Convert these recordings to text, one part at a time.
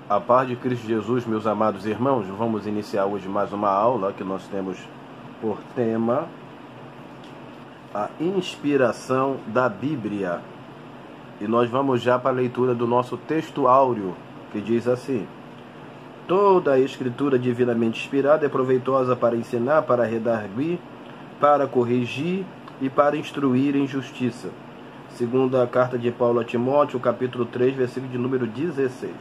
A paz de Cristo Jesus, meus amados irmãos, vamos iniciar hoje mais uma aula que nós temos por tema a inspiração da Bíblia. E nós vamos já para a leitura do nosso texto áureo, que diz assim: toda a escritura divinamente inspirada é proveitosa para ensinar, para redarguir, para corrigir e para instruir em justiça. Segunda carta de Paulo a Timóteo, capítulo 3, versículo de número 16.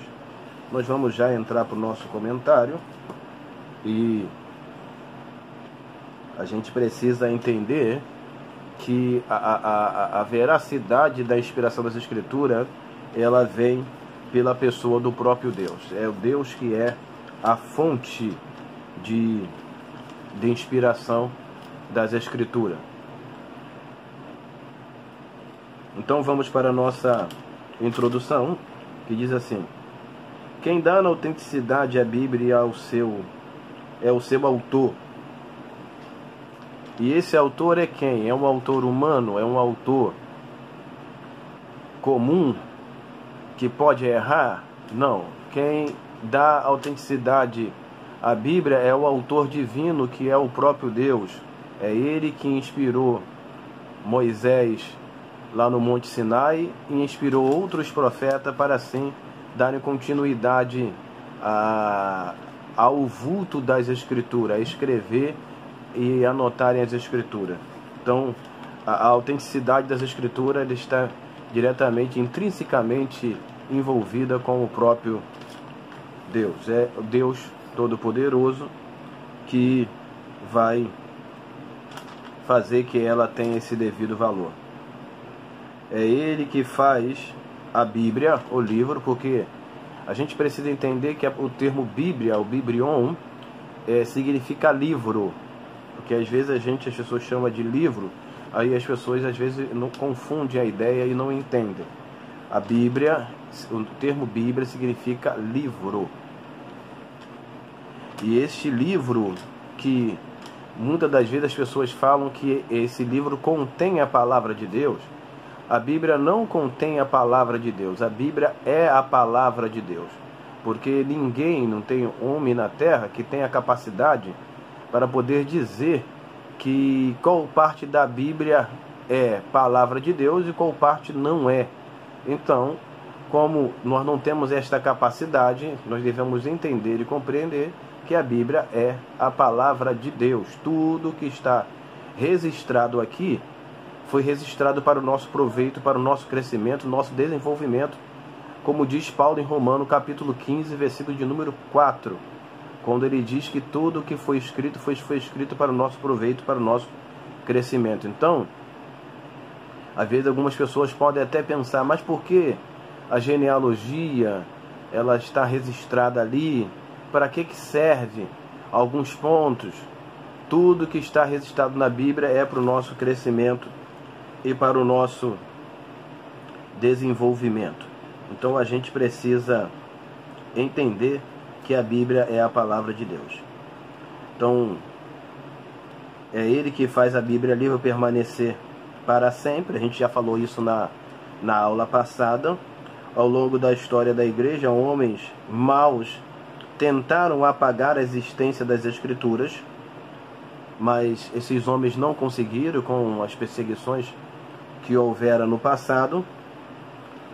Nós vamos já entrar para o nosso comentário e a gente precisa entender que a veracidade da inspiração das Escrituras, ela vem pela pessoa do próprio Deus. É o Deus que é a fonte de inspiração das Escrituras. Então vamos para a nossa introdução, que diz assim: quem dá na autenticidade à Bíblia é o seu autor. E esse autor é quem? É um autor humano? É um autor comum que pode errar? Não. Quem dá autenticidade à Bíblia é o autor divino, que é o próprio Deus. É ele que inspirou Moisés lá no Monte Sinai e inspirou outros profetas para assim darem continuidade ao vulto das Escrituras, a escrever e anotarem as Escrituras. Então, a autenticidade das Escrituras está diretamente, intrinsecamente envolvida com o próprio Deus. É o Deus Todo-Poderoso que vai fazer que ela tenha esse devido valor. É Ele que faz a Bíblia, o livro, porque a gente precisa entender que o termo Bíblia, o Biblion, significa livro. Porque às vezes as pessoas chamam de livro, aí as pessoas às vezes não confundem a ideia e não entendem. A Bíblia, o termo Bíblia significa livro. E este livro, que muitas das vezes as pessoas falam que esse livro contém a palavra de Deus, a Bíblia não contém a palavra de Deus. A Bíblia é a palavra de Deus. Porque ninguém, não tem homem na terra que tenha capacidade para poder dizer que qual parte da Bíblia é palavra de Deus e qual parte não é. Então, como nós não temos esta capacidade, nós devemos entender e compreender que a Bíblia é a palavra de Deus. Tudo que está registrado aqui foi registrado para o nosso proveito, para o nosso crescimento, nosso desenvolvimento, como diz Paulo em Romanos, capítulo 15, versículo de número 4, quando ele diz que tudo o que foi escrito foi escrito para o nosso proveito, para o nosso crescimento. Então, às vezes algumas pessoas podem até pensar, mas por que a genealogia ela está registrada ali? Para que serve alguns pontos? Tudo que está registrado na Bíblia é para o nosso crescimento e para o nosso desenvolvimento. Então a gente precisa entender que a Bíblia é a palavra de Deus. Então é Ele que faz a Bíblia livre permanecer para sempre. A gente já falou isso na aula passada. Ao longo da história da igreja, homens maus tentaram apagar a existência das Escrituras, mas esses homens não conseguiram com as perseguições que houvera no passado.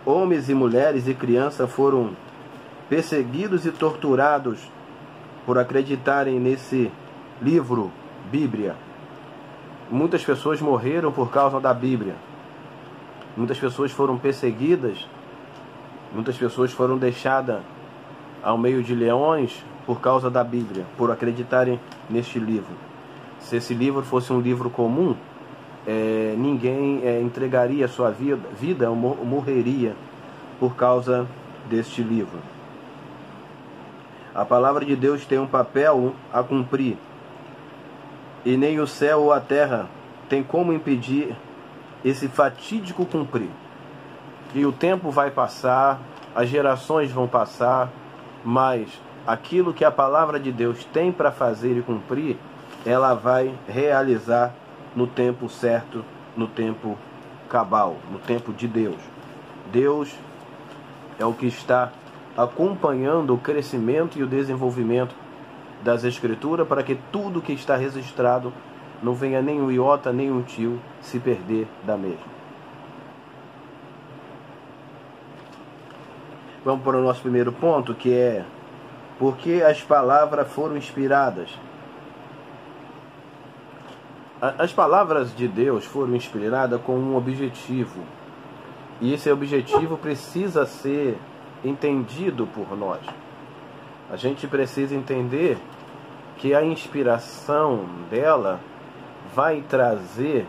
Homens e mulheres e crianças foram perseguidos e torturados por acreditarem nesse livro, Bíblia. Muitas pessoas morreram por causa da Bíblia. Muitas pessoas foram perseguidas. Muitas pessoas foram deixadas ao meio de leões por causa da Bíblia, por acreditarem neste livro. Se esse livro fosse um livro comum, ninguém entregaria a sua vida ou morreria por causa deste livro. A palavra de Deus tem um papel a cumprir, e nem o céu ou a terra tem como impedir esse fatídico cumprir. E o tempo vai passar, as gerações vão passar, mas aquilo que a palavra de Deus tem para fazer e cumprir, ela vai realizar no tempo certo, no tempo cabal, no tempo de Deus. Deus é o que está acompanhando o crescimento e o desenvolvimento das Escrituras, para que tudo que está registrado não venha nem um iota, nem um tio se perder da mesma. Vamos para o nosso primeiro ponto, que é: por que as palavras foram inspiradas? As palavras de Deus foram inspiradas com um objetivo, e esse objetivo precisa ser entendido por nós. A gente precisa entender que a inspiração dela vai trazer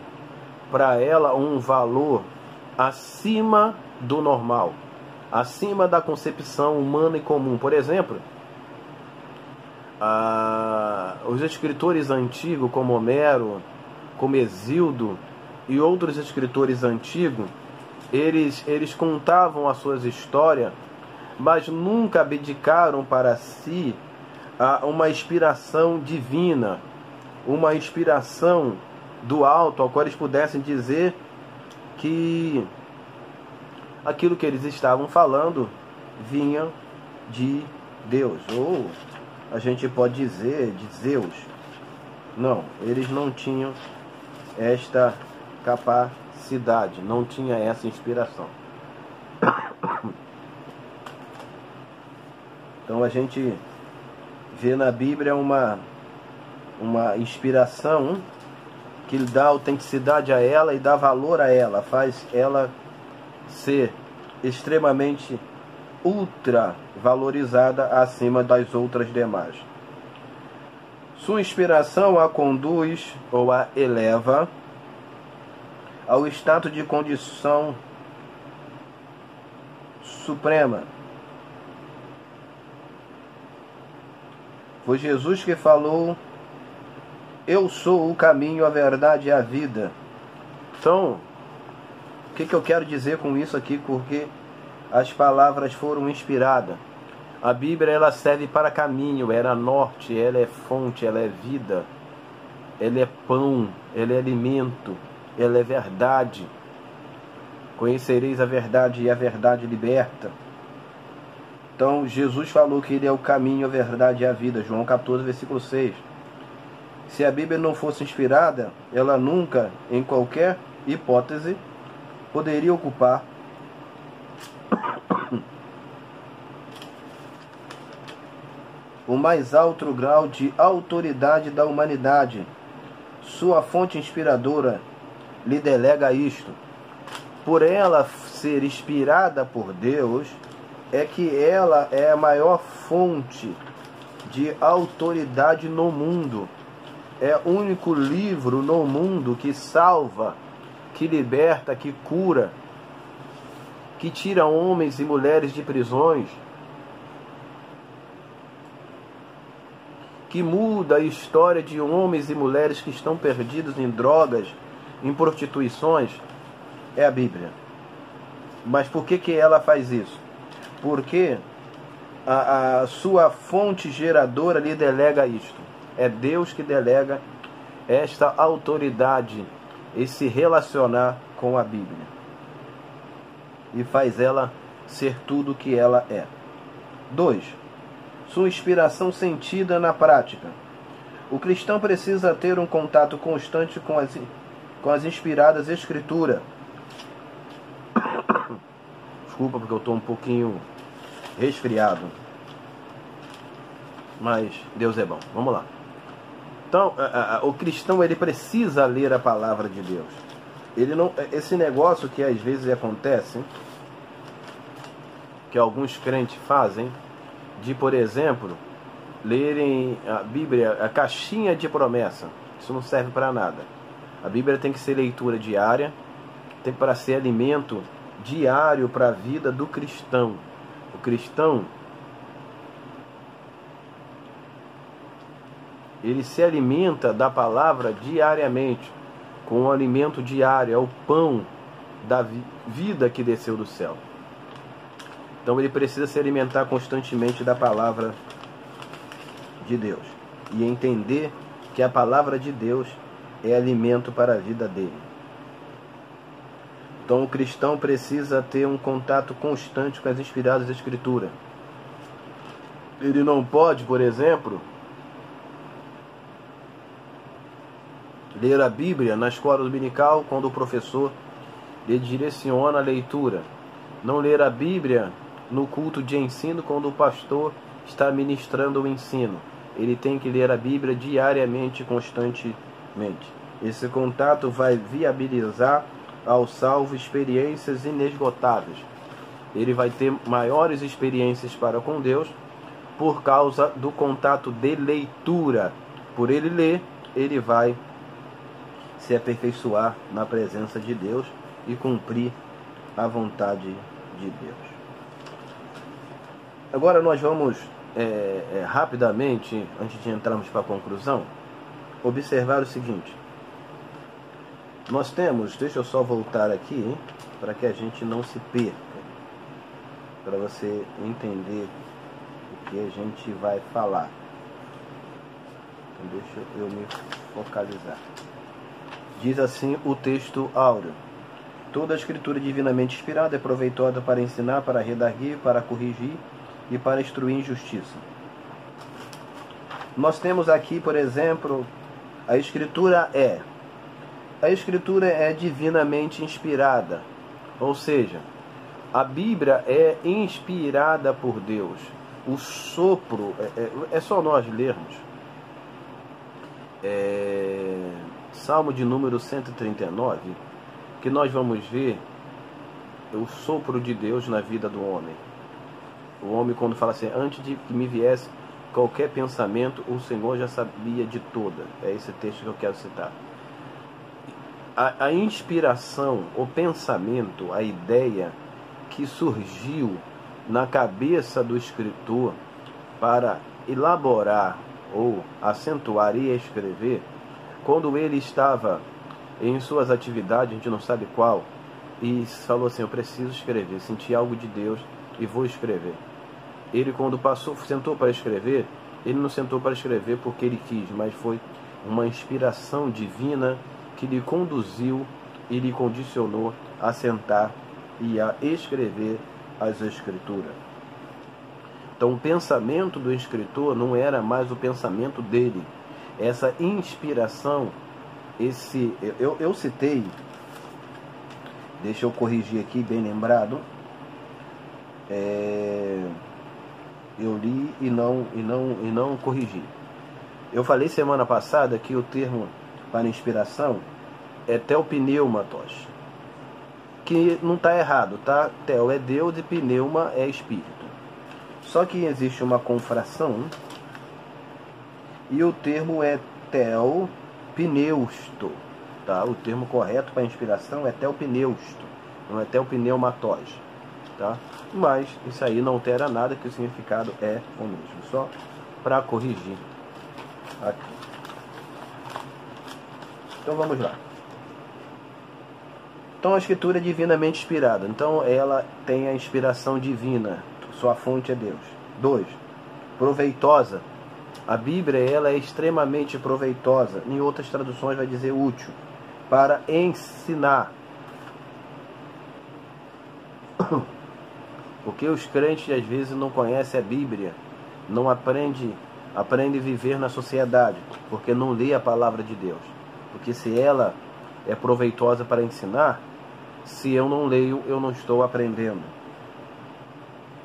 para ela um valor acima do normal, acima da concepção humana e comum. Por exemplo, os escritores antigos, como Homero, como Hesíodo e outros escritores antigos, eles contavam as suas histórias, mas nunca abdicaram para si uma inspiração divina, uma inspiração do alto, ao qual eles pudessem dizer que aquilo que eles estavam falando vinha de Deus, ou a gente pode dizer de Zeus. Não, eles não tinham esta capacidade, não tinha essa inspiração. Então a gente vê na Bíblia uma inspiração que dá autenticidade a ela e dá valor a ela, faz ela ser extremamente ultra valorizada acima das outras demais. Sua inspiração a conduz ou a eleva ao estado de condição suprema. Foi Jesus que falou: eu sou o caminho, a verdade e a vida. Então, o que eu quero dizer com isso aqui? Porque as palavras foram inspiradas. A Bíblia, ela serve para caminho, ela é norte, ela é fonte, ela é vida, ela é pão, ela é alimento, ela é verdade. Conhecereis a verdade e a verdade liberta. Então, Jesus falou que ele é o caminho, a verdade e a vida. João 14, versículo 6. Se a Bíblia não fosse inspirada, ela nunca, em qualquer hipótese, poderia ocupar o mais alto grau de autoridade da humanidade. Sua fonte inspiradora lhe delega isto. Por ela ser inspirada por Deus, é que ela é a maior fonte de autoridade no mundo. É o único livro no mundo que salva, que liberta, que cura, que tira homens e mulheres de prisões, que muda a história de homens e mulheres que estão perdidos em drogas, em prostituições. É a Bíblia. Mas por que ela faz isso? Porque a sua fonte geradora lhe delega isto. É Deus que delega esta autoridade e se relacionar com a Bíblia. E faz ela ser tudo o que ela é. 2. Sua inspiração sentida na prática. O cristão precisa ter um contato constante com as inspiradas Escrituras. Desculpa porque eu estou um pouquinho resfriado. Mas Deus é bom. Vamos lá. Então, o cristão, ele precisa ler a palavra de Deus. Ele não, esse negócio que às vezes acontece, que alguns crentes fazem, de, por exemplo, lerem a Bíblia, a caixinha de promessa. Isso não serve para nada. A Bíblia tem que ser leitura diária, tem para ser alimento diário para a vida do cristão. O cristão, ele se alimenta da palavra diariamente, com um alimento diário, é o pão da vida que desceu do céu. Então ele precisa se alimentar constantemente da palavra de Deus e entender que a palavra de Deus é alimento para a vida dele. Então o cristão precisa ter um contato constante com as inspiradas Escrituras. Ele não pode, por exemplo, ler a Bíblia na escola dominical quando o professor lhe direciona a leitura. Não ler a Bíblia no culto de ensino quando o pastor está ministrando o ensino. Ele tem que ler a Bíblia diariamente, constantemente. Esse contato vai viabilizar ao salvo experiências inesgotáveis. Ele vai ter maiores experiências para com Deus por causa do contato de leitura. Por ele ler, ele vai se aperfeiçoar na presença de Deus e cumprir a vontade de Deus. Agora nós vamos rapidamente, antes de entrarmos para a conclusão, observar o seguinte. Nós temos, deixa eu só voltar aqui, para que a gente não se perca, para você entender o que a gente vai falar. Então deixa eu me focalizar. Diz assim o texto áureo: toda a escritura divinamente inspirada é proveitosa para ensinar, para redarguir, para corrigir e para instruir em justiça. Nós temos aqui, por exemplo, a escritura é divinamente inspirada, ou seja, a Bíblia é inspirada por Deus. O sopro, é só nós lermos Salmo de número 139, que nós vamos ver o sopro de Deus na vida do homem. O homem, quando fala assim, antes de que me viesse qualquer pensamento, o Senhor já sabia de toda. É esse texto que eu quero citar. A inspiração, o pensamento, a ideia que surgiu na cabeça do escritor para elaborar ou acentuar e escrever, quando ele estava em suas atividades, a gente não sabe qual, e falou assim, eu preciso escrever, senti algo de Deus e vou escrever. Ele, quando sentou para escrever, ele não sentou para escrever porque ele quis, mas foi uma inspiração divina que lhe conduziu e lhe condicionou a sentar e a escrever as Escrituras. Então o pensamento do escritor não era mais o pensamento dele. Essa inspiração, eu citei, deixa eu corrigir aqui, bem lembrado, eu li e não corrigi. Eu falei semana passada que o termo para inspiração é teopneumatos, que não está errado, tá? Teo é Deus e pneuma é espírito. Só que existe uma confração e o termo é teopneusto, tá? O termo correto para inspiração é teopneusto, não é teopneumatos, tá? Mas isso aí não altera nada, que o significado é o mesmo, só para corrigir aqui. Então vamos lá. Então a escritura é divinamente inspirada, então ela tem a inspiração divina, sua fonte é Deus. 2. Proveitosa. A Bíblia ela é extremamente proveitosa, em outras traduções vai dizer útil, para ensinar. Porque os crentes às vezes não conhecem a Bíblia, não aprendem a viver na sociedade, porque não lê a palavra de Deus. Porque se ela é proveitosa para ensinar, se eu não leio, eu não estou aprendendo.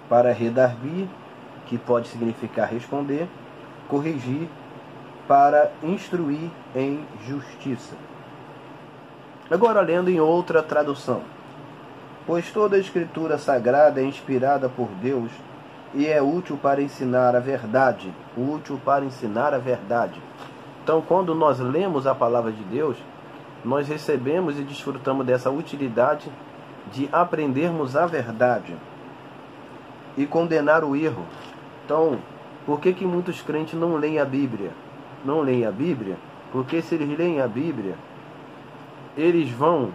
Para redarguir, que pode significar responder, corrigir, para instruir em justiça. Agora lendo em outra tradução. Pois toda a escritura sagrada é inspirada por Deus e é útil para ensinar a verdade. Útil para ensinar a verdade. Então, quando nós lemos a palavra de Deus, nós recebemos e desfrutamos dessa utilidade de aprendermos a verdade e condenar o erro. Então, por que muitos crentes não leem a Bíblia? Não leem a Bíblia porque se eles leem a Bíblia, eles vão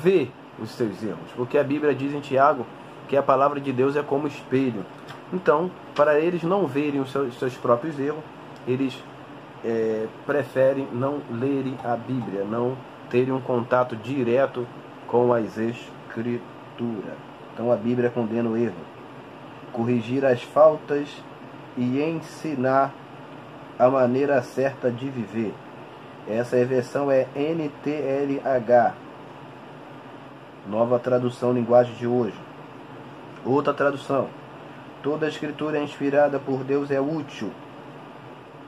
ver os seus erros. Porque a Bíblia diz em Tiago que a palavra de Deus é como espelho. Então, para eles não verem os seus próprios erros, eles preferem não lerem a Bíblia, não terem um contato direto com as Escrituras. Então a Bíblia condena o erro. corrigir as faltas e ensinar a maneira certa de viver. Essa versão é NTLH, nova tradução linguagem de hoje. Outra tradução: toda a escritura inspirada por Deus é útil.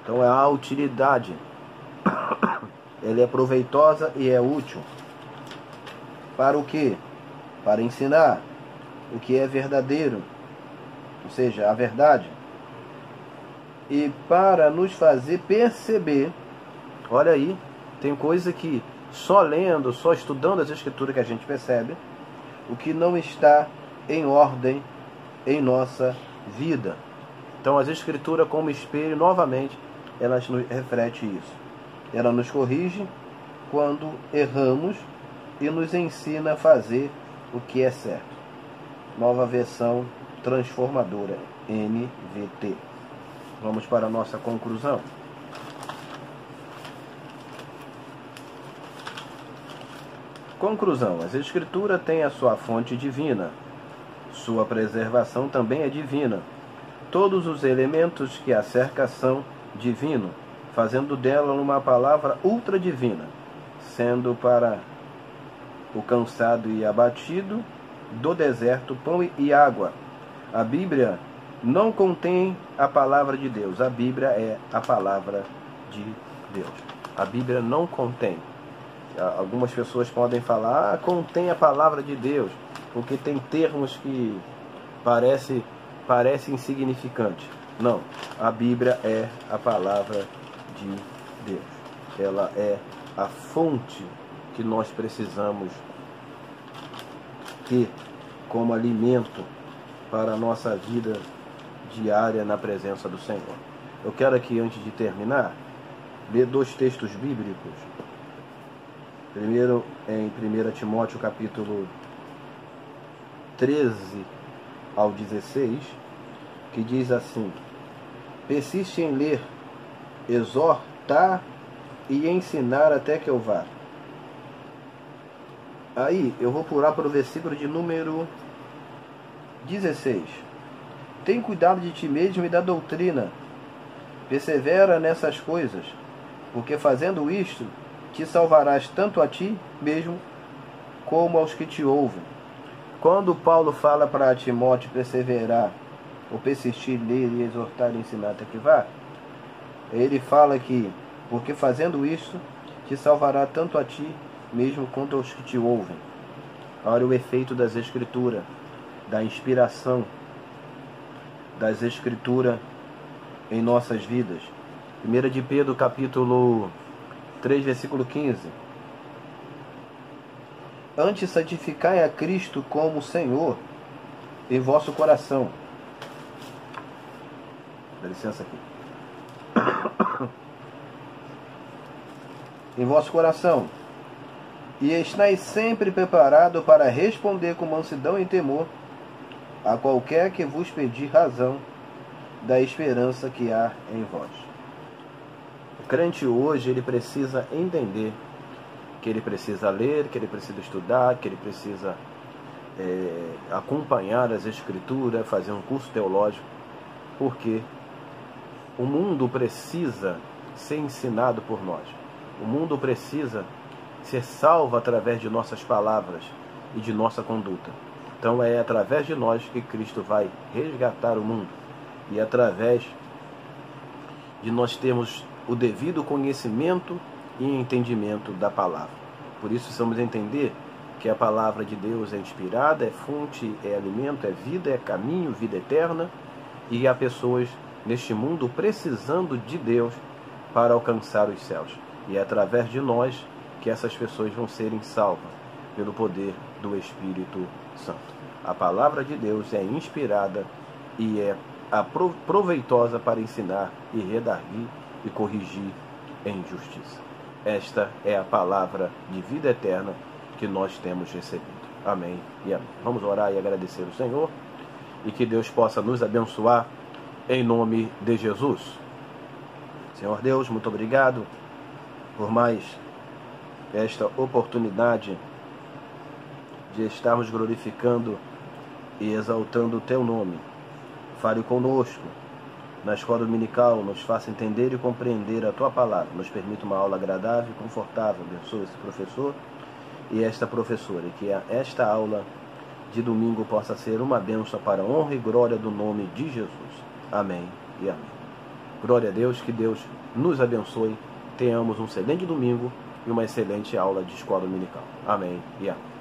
Então é a utilidade. Ela é proveitosa e é útil. Para o quê? Para ensinar o que é verdadeiro, ou seja, a verdade, e para nos fazer perceber. Olha aí, tem coisa que só lendo, só estudando as escrituras que a gente percebe o que não está em ordem em nossa vida. Então as escrituras, como espelho, novamente, elas nos refletem isso. Ela nos corrige quando erramos e nos ensina a fazer o que é certo. Nova versão transformadora, NVT. Vamos para a nossa conclusão. Conclusão: as escrituras têm a sua fonte divina. Sua preservação também é divina. Todos os elementos que a cercam são divinos, fazendo dela uma palavra ultra divina, sendo para o cansado e abatido do deserto pão e água. A Bíblia não contém a palavra de Deus. A Bíblia é a palavra de Deus. A Bíblia não contém. Algumas pessoas podem falar, contém a palavra de Deus, porque tem termos que parecem insignificantes. Não, a Bíblia é a palavra de Deus. Ela é a fonte que nós precisamos ter como alimento para a nossa vida diária na presença do Senhor. Eu quero aqui, antes de terminar, ler 2 textos bíblicos. Primeiro, em 1 Timóteo, capítulo 13 ao 16, que diz assim: persiste em ler, exortar e ensinar até que eu vá. Aí, eu vou pular para o versículo de número 16. Tem cuidado de ti mesmo e da doutrina. Persevera nessas coisas, porque fazendo isto, te salvarás tanto a ti mesmo, como aos que te ouvem. Quando Paulo fala para Timóteo perseverar, ou persistir, ler e exortar e ensinar até que vá, ele fala que, porque fazendo isto, te salvará tanto a ti mesmo quanto aos que te ouvem. Olha o efeito das escrituras, da inspiração das escrituras em nossas vidas. 1 de Pedro, capítulo 3, versículo 15. Antes santificai a Cristo como Senhor em vosso coração. Dá licença aqui. Em vosso coração. E estáis sempre preparado para responder com mansidão e temor a qualquer que vos pedir razão da esperança que há em vós. O crente hoje, ele precisa entender que ele precisa ler, que ele precisa estudar, que ele precisa acompanhar as escrituras, fazer um curso teológico, porque o mundo precisa ser ensinado por nós. O mundo precisa ser salvo através de nossas palavras e de nossa conduta. Então é através de nós que Cristo vai resgatar o mundo, e através de nós termos o devido conhecimento e entendimento da palavra. Por isso precisamos entender que a palavra de Deus é inspirada, é fonte, é alimento, é vida, é caminho, vida eterna, e há pessoas neste mundo precisando de Deus para alcançar os céus. E é através de nós que essas pessoas vão serem salvas pelo poder do Espírito Santo. A palavra de Deus é inspirada e é proveitosa para ensinar e redarguir e corrigir em justiça. Esta é a palavra de vida eterna que nós temos recebido. Amém e amém. Vamos orar e agradecer o Senhor, e que Deus possa nos abençoar em nome de Jesus. Senhor Deus, muito obrigado por mais esta oportunidade de estarmos glorificando e exaltando o Teu nome. Fale conosco na escola dominical, nos faça entender e compreender a Tua palavra. Nos permita uma aula agradável e confortável. Abençoe esse professor e esta professora. E que esta aula de domingo possa ser uma bênção para a honra e glória do nome de Jesus. Amém e amém. Glória a Deus, que Deus nos abençoe. Tenhamos um excelente domingo e uma excelente aula de escola dominical. Amém e amém.